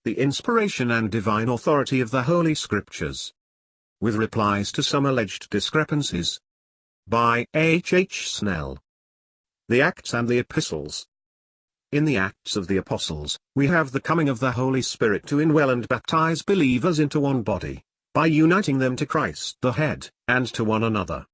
the inspiration and divine authority of the Holy Scriptures. With replies to some alleged discrepancies. By H. Snell. The Acts and the Epistles. In the Acts of the Apostles, we have the coming of the Holy Spirit to indwell and baptize believers into one body, by uniting them to Christ the head, and to one another.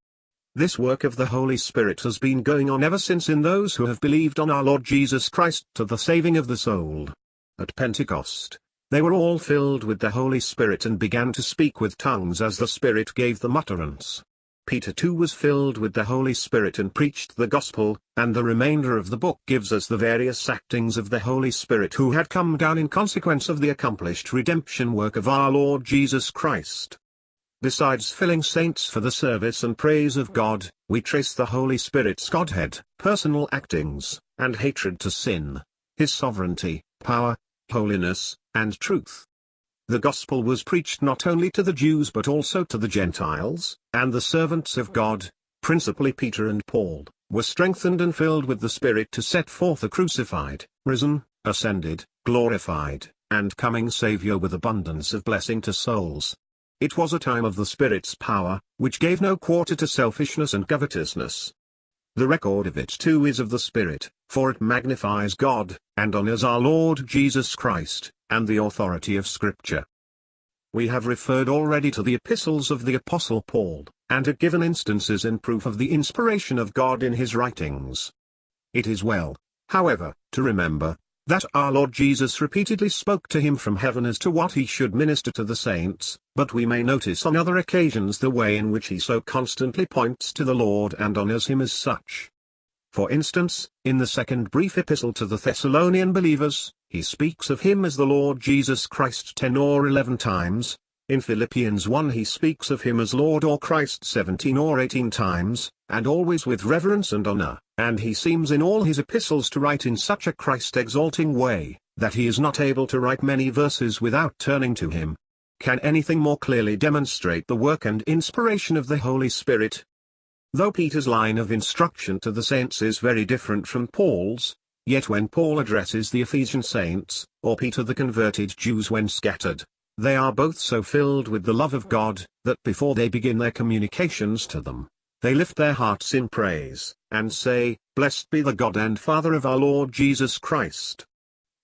This work of the Holy Spirit has been going on ever since in those who have believed on our Lord Jesus Christ to the saving of the soul. At Pentecost, they were all filled with the Holy Spirit and began to speak with tongues as the Spirit gave them utterance. Peter too was filled with the Holy Spirit and preached the gospel, and the remainder of the book gives us the various actings of the Holy Spirit who had come down in consequence of the accomplished redemption work of our Lord Jesus Christ. Besides filling saints for the service and praise of God, we trace the Holy Spirit's Godhead, personal actings, and hatred to sin, his sovereignty, power, holiness, and truth. The gospel was preached not only to the Jews but also to the Gentiles, and the servants of God, principally Peter and Paul, were strengthened and filled with the Spirit to set forth a crucified, risen, ascended, glorified, and coming Saviour with abundance of blessing to souls. It was a time of the Spirit's power, which gave no quarter to selfishness and covetousness. The record of it too is of the Spirit, for it magnifies God, and honors our Lord Jesus Christ, and the authority of Scripture. We have referred already to the epistles of the Apostle Paul, and have given instances in proof of the inspiration of God in his writings. It is well, however, to remember, that our Lord Jesus repeatedly spoke to him from heaven as to what he should minister to the saints, but we may notice on other occasions the way in which he so constantly points to the Lord and honors him as such. For instance, in the second brief epistle to the Thessalonian believers, he speaks of him as the Lord Jesus Christ 10 or 11 times, in Philippians 1 he speaks of him as Lord or Christ 17 or 18 times, and always with reverence and honor, and he seems in all his epistles to write in such a Christ-exalting way, that he is not able to write many verses without turning to him. Can anything more clearly demonstrate the work and inspiration of the Holy Spirit? Though Peter's line of instruction to the saints is very different from Paul's, yet when Paul addresses the Ephesian saints, or Peter the converted Jews when scattered, they are both so filled with the love of God, that before they begin their communications to them, they lift their hearts in praise, and say, "Blessed be the God and Father of our Lord Jesus Christ."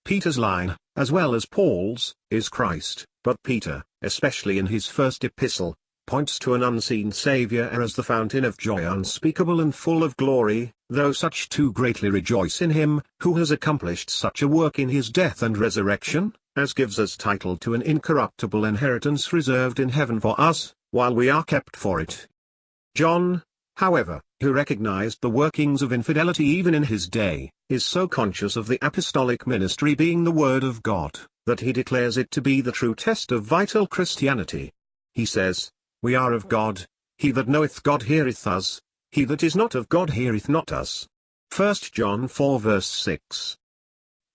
Peter's line, as well as Paul's, is Christ, but Peter, especially in his first epistle, points to an unseen Saviour as the fountain of joy unspeakable and full of glory, though such too greatly rejoice in him, who has accomplished such a work in his death and resurrection, as gives us title to an incorruptible inheritance reserved in heaven for us, while we are kept for it. John, however, who recognized the workings of infidelity even in his day, is so conscious of the apostolic ministry being the Word of God, that he declares it to be the true test of vital Christianity. He says, "We are of God, he that knoweth God heareth us, he that is not of God heareth not us." 1 John 4 verse 6.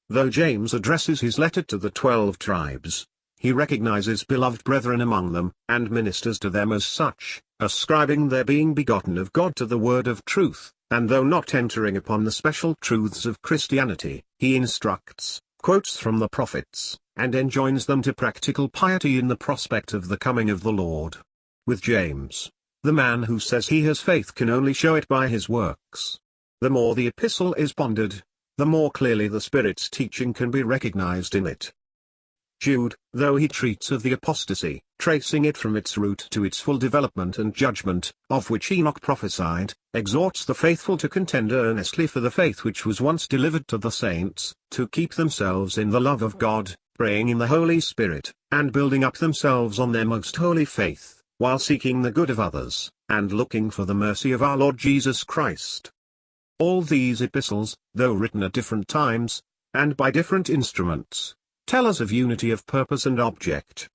Though James addresses his letter to the 12 tribes, he recognizes beloved brethren among them, and ministers to them as such, ascribing their being begotten of God to the word of truth, and though not entering upon the special truths of Christianity, he instructs, quotes from the prophets, and enjoins them to practical piety in the prospect of the coming of the Lord. With James, the man who says he has faith can only show it by his works. The more the epistle is pondered, the more clearly the Spirit's teaching can be recognized in it. Jude, though he treats of the apostasy, tracing it from its root to its full development and judgment, of which Enoch prophesied, exhorts the faithful to contend earnestly for the faith which was once delivered to the saints, to keep themselves in the love of God, praying in the Holy Spirit, and building up themselves on their most holy faith, while seeking the good of others, and looking for the mercy of our Lord Jesus Christ. All these epistles, though written at different times, and by different instruments, tell us of unity of purpose and object.